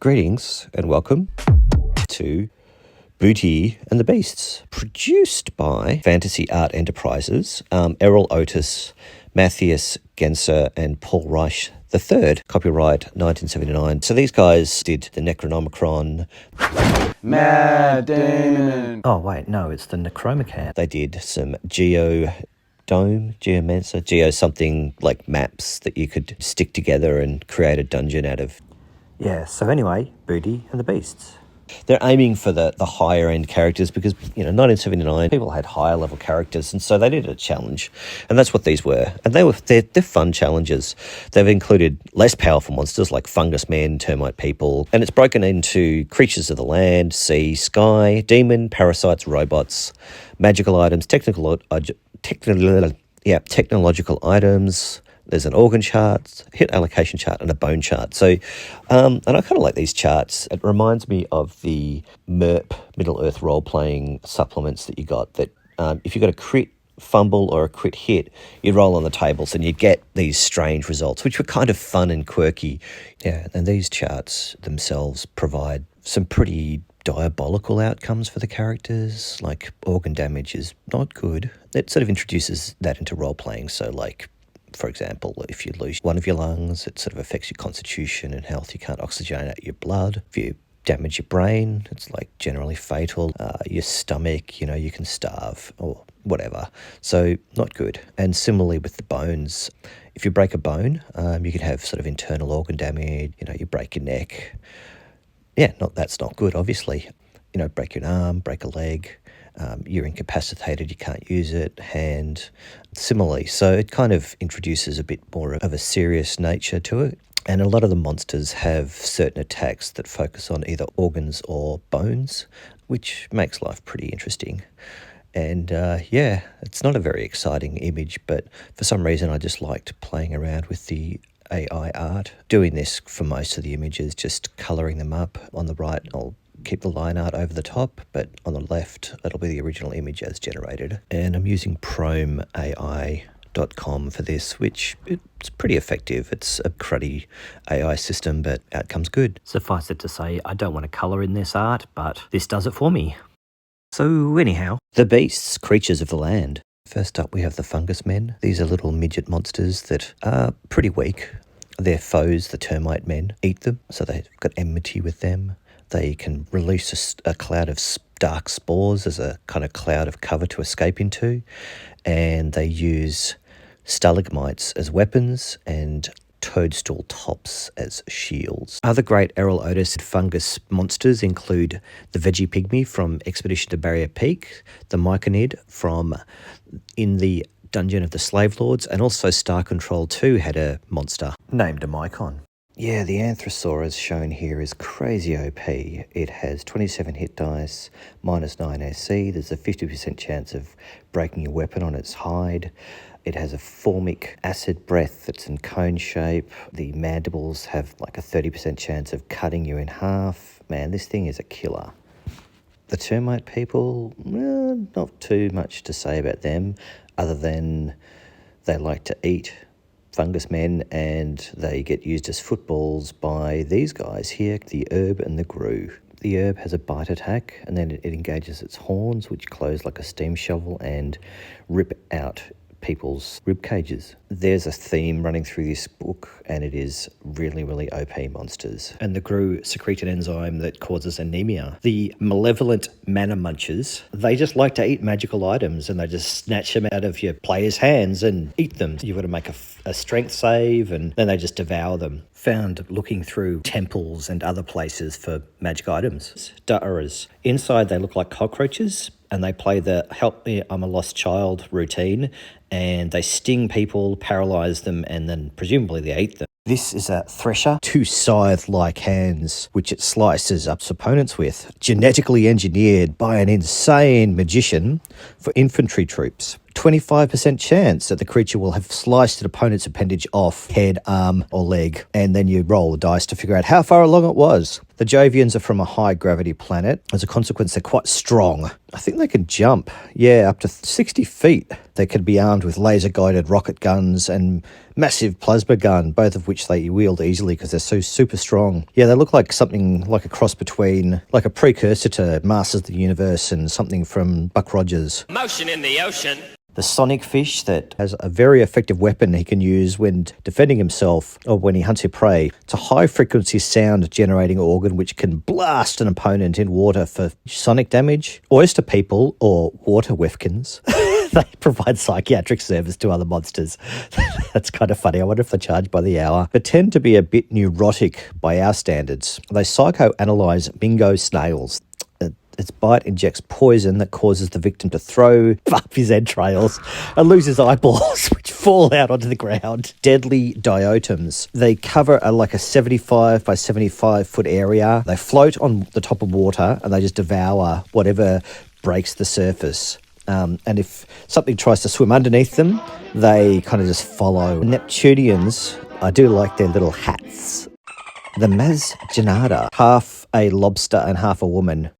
Greetings and welcome to Beauty and the Beasts, produced by Fantasy Art Enterprises, Erol Otus, Matthias Genser and Paul Reiche III, copyright 1979. So these guys did the Necronomicon. Mad Damon. Oh, wait, no, it's the Necronomicon. They did some Geomancer, Geo something like maps that you could stick together and create a dungeon out of. Yeah, so anyway, Beauty and the Beasts. They're aiming for the higher end characters because, 1979, people had higher level characters, and so they did a challenge, and that's what these were. And they're fun challenges. They've included less powerful monsters like fungus men, termite people, and it's broken into creatures of the land, sea, sky, demon, parasites, robots, magical items, technological items. There's an organ chart, hit allocation chart, and a bone chart. So, and I kind of like these charts. It reminds me of the MERP, Middle-earth role-playing supplements that you got, that if you got a crit fumble or a crit hit, you'd roll on the tables and you'd get these strange results, which were kind of fun and quirky. Yeah, and these charts themselves provide some pretty diabolical outcomes for the characters, like organ damage is not good. It sort of introduces that into role-playing, so like, for example, if you lose one of your lungs, it sort of affects your constitution and health. You can't oxygenate your blood. If you damage your brain, it's like generally fatal. Your stomach, you can starve or whatever. So not good. And similarly with the bones, if you break a bone, you could have sort of internal organ damage. You break your neck. Yeah, that's not good, obviously. Break your arm, break a leg. You're incapacitated, you can't use it, hand, similarly. So it kind of introduces a bit more of a serious nature to it. And a lot of the monsters have certain attacks that focus on either organs or bones, which makes life pretty interesting. And it's not a very exciting image, but for some reason I just liked playing around with the AI art. Doing this for most of the images, just colouring them up. On the right, I'll keep the line art over the top, but on the left, it'll be the original image as generated. And I'm using PromeAI.com for this, which it's pretty effective. It's a cruddy AI system, but outcome's good. Suffice it to say, I don't want to colour in this art, but this does it for me. So anyhow, the beasts, creatures of the land. First up, we have the fungus men. These are little midget monsters that are pretty weak. Their foes, the termite men, eat them, so they've got enmity with them. They can release a cloud of dark spores as a kind of cloud of cover to escape into, and they use stalagmites as weapons and toadstool tops as shields. Other great Erol Otus fungus monsters include the veggie pygmy from Expedition to Barrier Peak, the myconid from In the Dungeon of the Slave Lords, and also Star Control 2 had a monster named a Mycon. Yeah, the Anthrosaurus shown here is crazy OP. It has 27 hit dice, -9 AC. There's a 50% chance of breaking your weapon on its hide. It has a formic acid breath that's in cone shape. The mandibles have like a 30% chance of cutting you in half. Man, this thing is a killer. The termite people, not too much to say about them, other than they like to eat fungus men, and they get used as footballs by these guys here, the herb and the grue. The herb has a bite attack, and then it engages its horns, which close like a steam shovel and rip out people's rib cages. There's a theme running through this book, and it is really, really OP monsters. And the grue secrete an enzyme that causes anemia. The malevolent mana munchers, they just like to eat magical items, and they just snatch them out of your player's hands and eat them. You've got to make a strength save, and then they just devour them. Found looking through temples and other places for magic items. Da'uras. Inside they look like cockroaches, and they play the help me, I'm a lost child routine, and they sting people, paralyze them, and then presumably they eat them. This is a thresher, 2 scythe-like hands, which it slices up opponents with, genetically engineered by an insane magician for infantry troops. 25% chance that the creature will have sliced an opponent's appendage off, head, arm, or leg, and then you roll the dice to figure out how far along it was. The Jovians are from a high-gravity planet. As a consequence, they're quite strong. I think they can jump, up to 60 feet. They could be armed with laser-guided rocket guns and massive plasma gun, both of which they wield easily because they're so super strong. Yeah, they look like something like a cross between, like a precursor to Masters of the Universe and something from Buck Rogers. Motion in the ocean. The sonic fish that has a very effective weapon he can use when defending himself or when he hunts a prey. It's a high-frequency sound-generating organ which can blast an opponent in water for sonic damage. Oyster people, or water wefkins, they provide psychiatric service to other monsters. That's kind of funny. I wonder if they charge by the hour. They tend to be a bit neurotic by our standards. They psychoanalyze mingo snails. Its bite injects poison that causes the victim to throw up his entrails and lose his eyeballs, which fall out onto the ground. Deadly diatoms. They cover like a 75 by 75 foot area. They float on the top of water and they just devour whatever breaks the surface. And if something tries to swim underneath them, they kind of just follow. Neptunians, I do like their little hats. The Mazjanada, half a lobster and half a woman.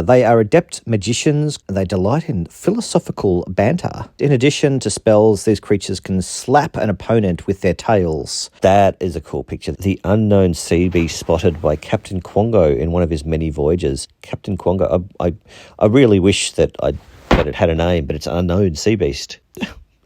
They are adept magicians. They delight in philosophical banter. In addition to spells, these creatures can slap an opponent with their tails. That is a cool picture. The unknown sea beast spotted by Captain Quongo in one of his many voyages. Captain Quongo, I really wish that it had a name, but it's an unknown sea beast.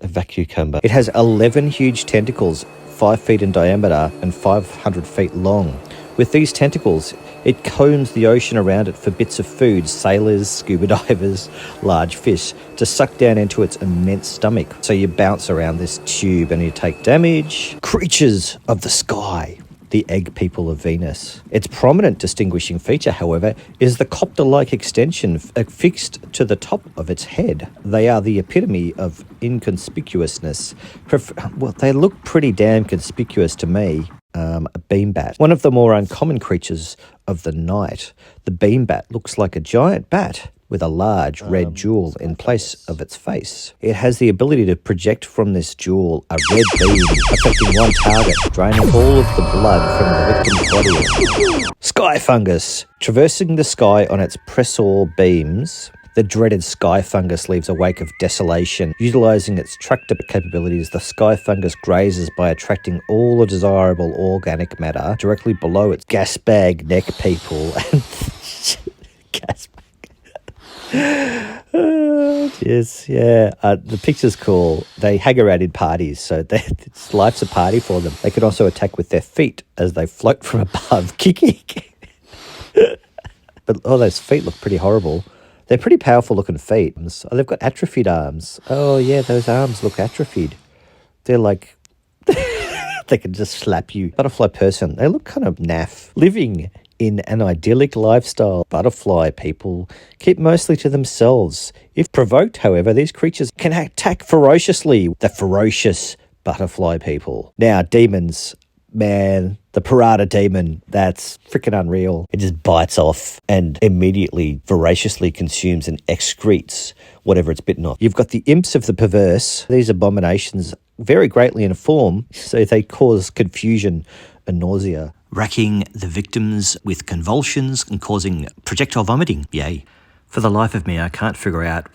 A vacucumber. It has 11 huge tentacles, 5 feet in diameter and 500 feet long. With these tentacles, it combs the ocean around it for bits of food, sailors, scuba divers, large fish, to suck down into its immense stomach. So you bounce around this tube and you take damage. Creatures of the sky, the egg people of Venus. Its prominent distinguishing feature, however, is the copter-like extension affixed to the top of its head. They are the epitome of inconspicuousness. Well, they look pretty damn conspicuous to me. A beambat. One of the more uncommon creatures of the night, the beambat looks like a giant bat with a large red jewel in place of its face. It has the ability to project from this jewel a red beam affecting one target, draining all of the blood from the victim's body. Sky fungus. Traversing the sky on its pressor beams, the dreaded sky fungus leaves a wake of desolation. Utilizing its tractor capabilities, the sky fungus grazes by attracting all the desirable organic matter directly below its gas bag neck people. Gas bag. Yes, yeah. The picture's cool. They hang around in parties, so life's a party for them. They can also attack with their feet as they float from above, kicking. But those feet look pretty horrible. They're pretty powerful looking feet. Oh, they've got atrophied arms. Oh yeah, those arms look atrophied. They're like, they can just slap you. Butterfly person, they look kind of naff. Living in an idyllic lifestyle, butterfly people keep mostly to themselves. If provoked, however, these creatures can attack ferociously. The ferocious butterfly people. Now, demons. Man, the Pirata demon, that's freaking unreal. It just bites off and immediately voraciously consumes and excretes whatever it's bitten off. You've got the imps of the perverse. These abominations vary greatly in form, so they cause confusion and nausea. Racking the victims with convulsions and causing projectile vomiting. Yay. For the life of me, I can't figure out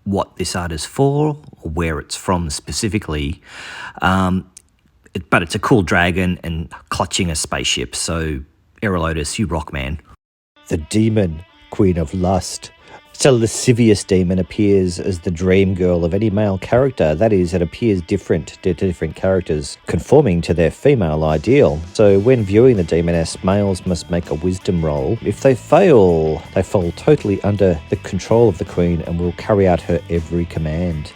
what this art is for or where it's from specifically. But it's a cool dragon and clutching a spaceship, so Erol Otus, you rock, man. The demon, queen of lust. So a lascivious demon appears as the dream girl of any male character. That is, it appears different to different characters, conforming to their female ideal. So when viewing the demoness, males must make a wisdom roll. If they fail, they fall totally under the control of the queen and will carry out her every command.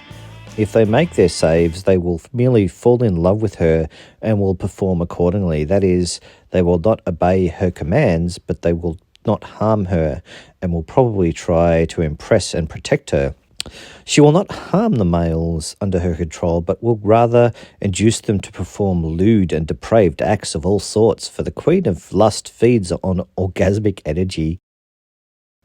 If they make their saves, they will merely fall in love with her and will perform accordingly. That is, they will not obey her commands, but they will not harm her and will probably try to impress and protect her. She will not harm the males under her control, but will rather induce them to perform lewd and depraved acts of all sorts, for the queen of lust feeds on orgasmic energy.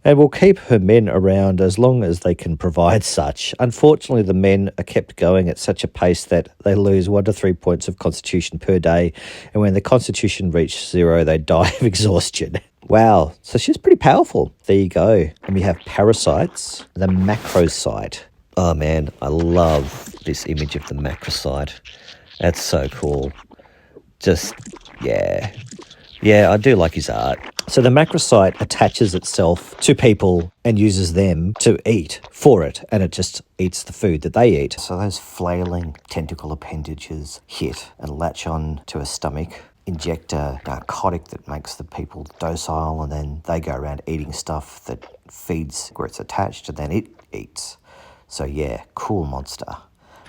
and will keep her men around as long as they can provide such. Unfortunately, the men are kept going at such a pace that they lose 1 to 3 points of constitution per day, and when the constitution reaches 0, they die of exhaustion. Wow, so she's pretty powerful. There you go. And we have parasites, the macrocyte. Oh man, I love this image of the macrocyte. That's so cool. Just, yeah. Yeah, I do like his art. So the macrocyte attaches itself to people and uses them to eat for it, and it just eats the food that they eat. So those flailing tentacle appendages hit and latch on to a stomach, inject a narcotic that makes the people docile, and then they go around eating stuff that feeds where it's attached, and then it eats. So yeah, cool monster.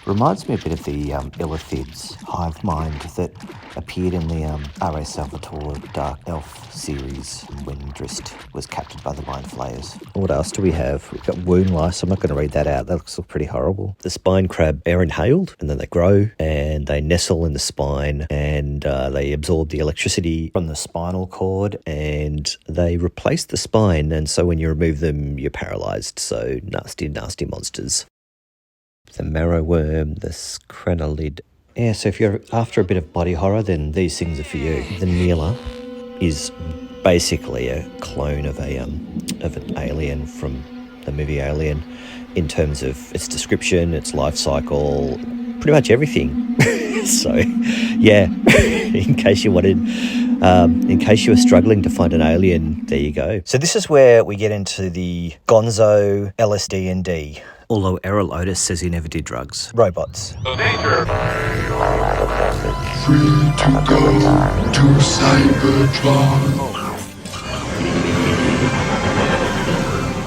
Reminds me a bit of the Illithid's hive mind that appeared in the R.A. Salvatore Dark Elf series when Drist was captured by the Mind Flayers. What else do we have? We've got wound lice. I'm not going to read that out. That looks pretty horrible. The spine crab are inhaled, and then they grow, and they nestle in the spine, and they absorb the electricity from the spinal cord, and they replace the spine, and so when you remove them, you're paralyzed. So nasty, nasty monsters. The marrow worm, the scranolid. Yeah, so if you're after a bit of body horror, then these things are for you. The Neela is basically a clone of an alien from the movie Alien in terms of its description, its life cycle, pretty much everything. So, yeah, in case you were struggling to find an alien, there you go. So this is where we get into the Gonzo LSD&D. Although Erol Otus says he never did drugs. Robots. Danger! Free to go to Cybertron.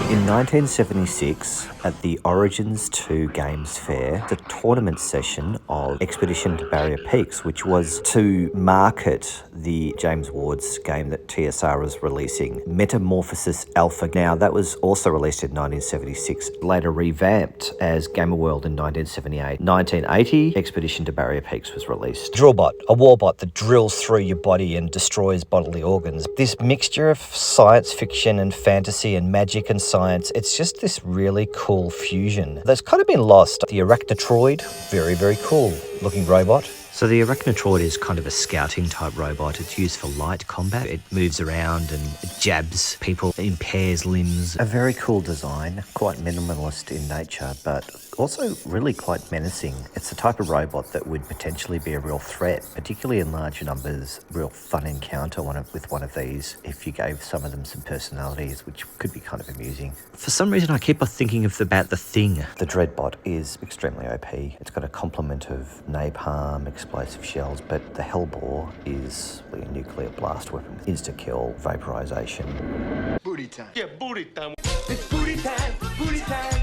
In 1976, at the Origins 2 Games Fair, the tournament session of Expedition to Barrier Peaks, which was to market the James Ward's game that TSR was releasing, Metamorphosis Alpha. Now, that was also released in 1976, later revamped as Gamer World in 1978. 1980, Expedition to Barrier Peaks was released. Drillbot, a warbot that drills through your body and destroys bodily organs. This mixture of science fiction and fantasy and magic and science, it's just this really cool fusion that's kind of been lost. The Arachnotroid, very, very cool looking robot. So the Arachnotroid is kind of a scouting type robot. It's used for light combat. It moves around and it jabs people, impairs limbs. A very cool design, quite minimalist in nature, but also really quite menacing. It's the type of robot that would potentially be a real threat, particularly in large numbers. Real fun encounter with one of these if you gave some of them some personalities, which could be kind of amusing. For some reason, I keep thinking about the Thing. The Dreadbot is extremely OP. It's got a complement of napalm, explosive shells, but the Hellbore is a nuclear blast weapon with insta-kill, vaporization. Booty time. Yeah, booty time. It's booty time. Booty time.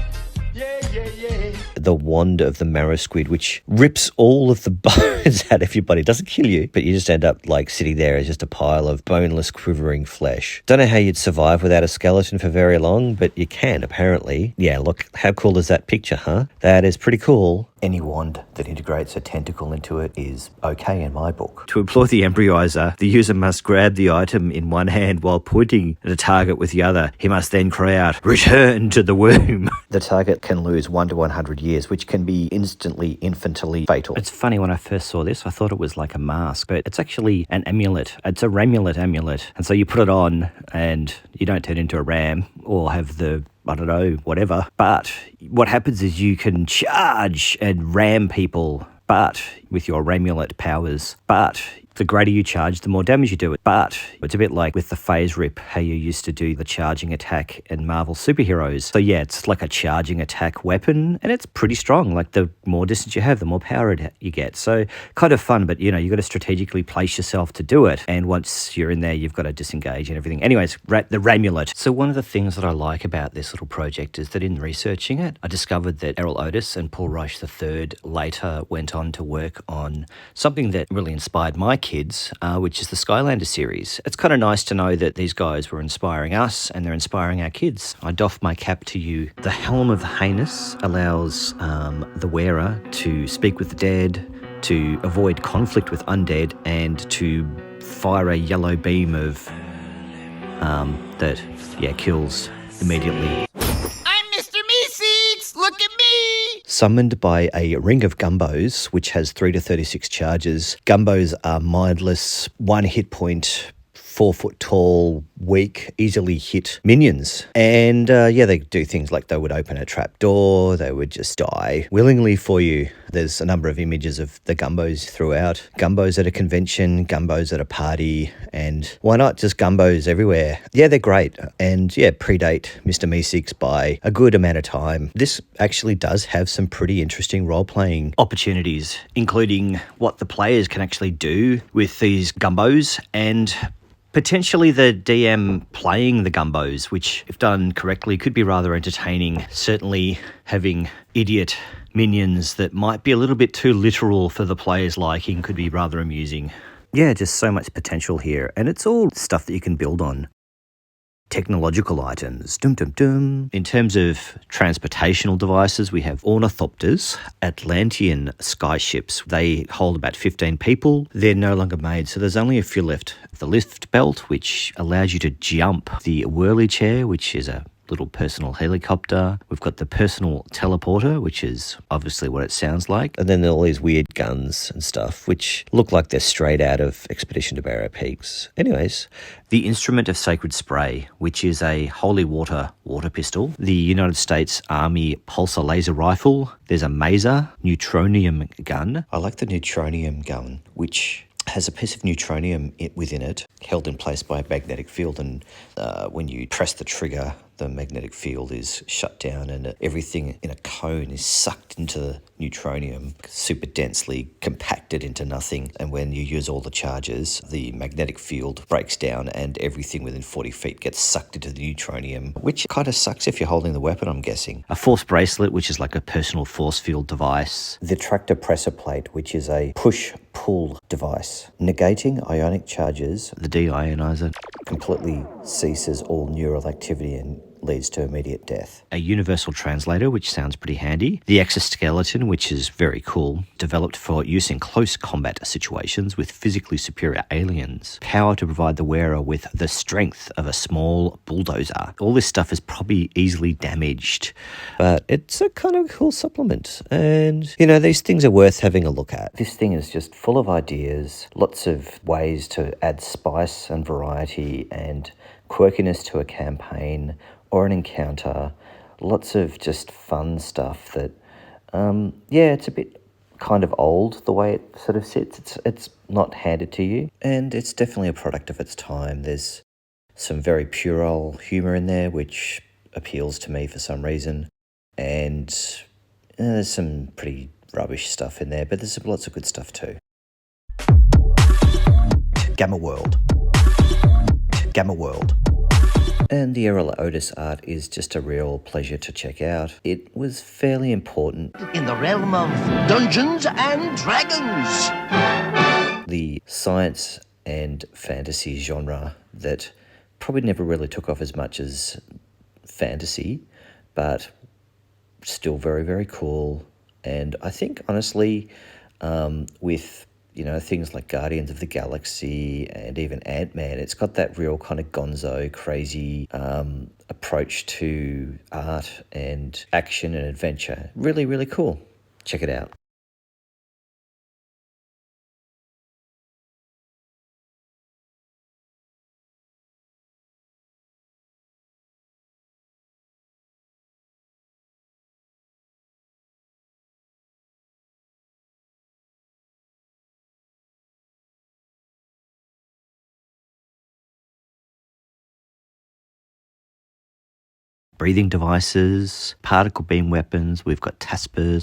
Yeah, yeah, yeah. The wand of the marrow squid, which rips all of the bones out of your body. It doesn't kill you, but you just end up like sitting there as just a pile of boneless, quivering flesh. Don't know how you'd survive without a skeleton for very long, but you can, apparently. Yeah, look, how cool is that picture, huh? That is pretty cool. Any wand that integrates a tentacle into it is okay in my book. To employ the embryoizer, the user must grab the item in one hand while pointing at a target with the other. He must then cry out, "Return to the womb." The target can lose 1 to 100 years, which can be instantly, infantily fatal. It's funny, when I first saw this, I thought it was like a mask, but it's actually an amulet. It's a Ramulet amulet. And so you put it on and you don't turn into a ram or have the, I don't know, whatever. But what happens is you can charge and ram people, but with your Ramulet powers. But the greater you charge, the more damage you do it. But it's a bit like with the phase rip, how you used to do the charging attack in Marvel superheroes. So yeah, it's like a charging attack weapon, and it's pretty strong. Like the more distance you have, the more power you get. So kind of fun, but you know, you've got to strategically place yourself to do it. And once you're in there, you've got to disengage and everything. Anyways, the Ramulet. So one of the things that I like about this little project is that in researching it, I discovered that Erol Otus and Paul Reiche III later went on to work on something that really inspired my kids, which is the Skylanders series. It's kind of nice to know that these guys were inspiring us and they're inspiring our kids. I doff my cap to you. The Helm of the Heinous allows the wearer to speak with the dead, to avoid conflict with undead, and to fire a yellow beam of that kills immediately. I'm Mr. Meeseeks! Look at me! Summoned by a ring of gumbos, which has 3 to 36 charges. Gumbos are mindless, 1 hit point, 4 foot tall, weak, easily hit minions. And they do things like they would open a trap door, they would just die willingly for you. There's a number of images of the gumbos throughout. Gumbos at a convention, gumbos at a party, and why not just gumbos everywhere? Yeah, they're great. And yeah, predate Mr. Meeseeks by a good amount of time. This actually does have some pretty interesting role-playing Opportunities, including what the players can actually do with these gumbos and potentially the DM playing the gumbos, which, if done correctly, could be rather entertaining. Certainly having idiot minions that might be a little bit too literal for the player's liking could be rather amusing. Yeah, just so much potential here, and it's all stuff that you can build on. Technological items, dum dum dum. In terms of transportational devices, we have ornithopters, Atlantean skyships. They hold about 15 people. They're no longer made, so there's only a few left. The lift belt, which allows you to jump. The whirly chair, which is a little personal helicopter. We've got the personal teleporter, which is obviously what it sounds like. And then there are all these weird guns and stuff, which look like they're straight out of Expedition to Barrow Peaks. Anyways, the Instrument of Sacred Spray, which is a holy water pistol. The United States Army pulsar laser rifle. There's a maser, neutronium gun. I like the neutronium gun, which has a piece of neutronium within it, held in place by a magnetic field, and when you press the trigger, the magnetic field is shut down and everything in a cone is sucked into the neutronium, super densely compacted into nothing. And when you use all the charges, the magnetic field breaks down and everything within 40 feet gets sucked into the neutronium, which kind of sucks if you're holding the weapon, I'm guessing. A force bracelet, which is like a personal force field device. The tractor pressor plate, which is a push-pull device, negating ionic charges. The deionizer. Completely ceases all neural activity and leads to immediate death. A universal translator, which sounds pretty handy. The exoskeleton, which is very cool, developed for use in close combat situations with physically superior aliens. Power to provide the wearer with the strength of a small bulldozer. All this stuff is probably easily damaged, but it's a kind of cool supplement. And, you know, these things are worth having a look at. This thing is just full of ideas, lots of ways to add spice and variety and quirkiness to a campaign or an encounter. Lots of just fun stuff that, it's a bit kind of old the way it sort of sits. It's not handed to you, and it's definitely a product of its time. There's some very puerile humour in there, which appeals to me for some reason, and there's some pretty rubbish stuff in there, but there's lots of good stuff too. Gamma World. And the Erol Otus art is just a real pleasure to check out. It was fairly important In the realm of Dungeons and Dragons! the science and fantasy genre that probably never really took off as much as fantasy, but still very, very cool. And I think, honestly, with things like Guardians of the Galaxy and even Ant-Man, it's got that real kind of gonzo, crazy approach to art and action and adventure. Really, really cool. Check it out. Breathing devices, particle beam weapons, we've got Taspers,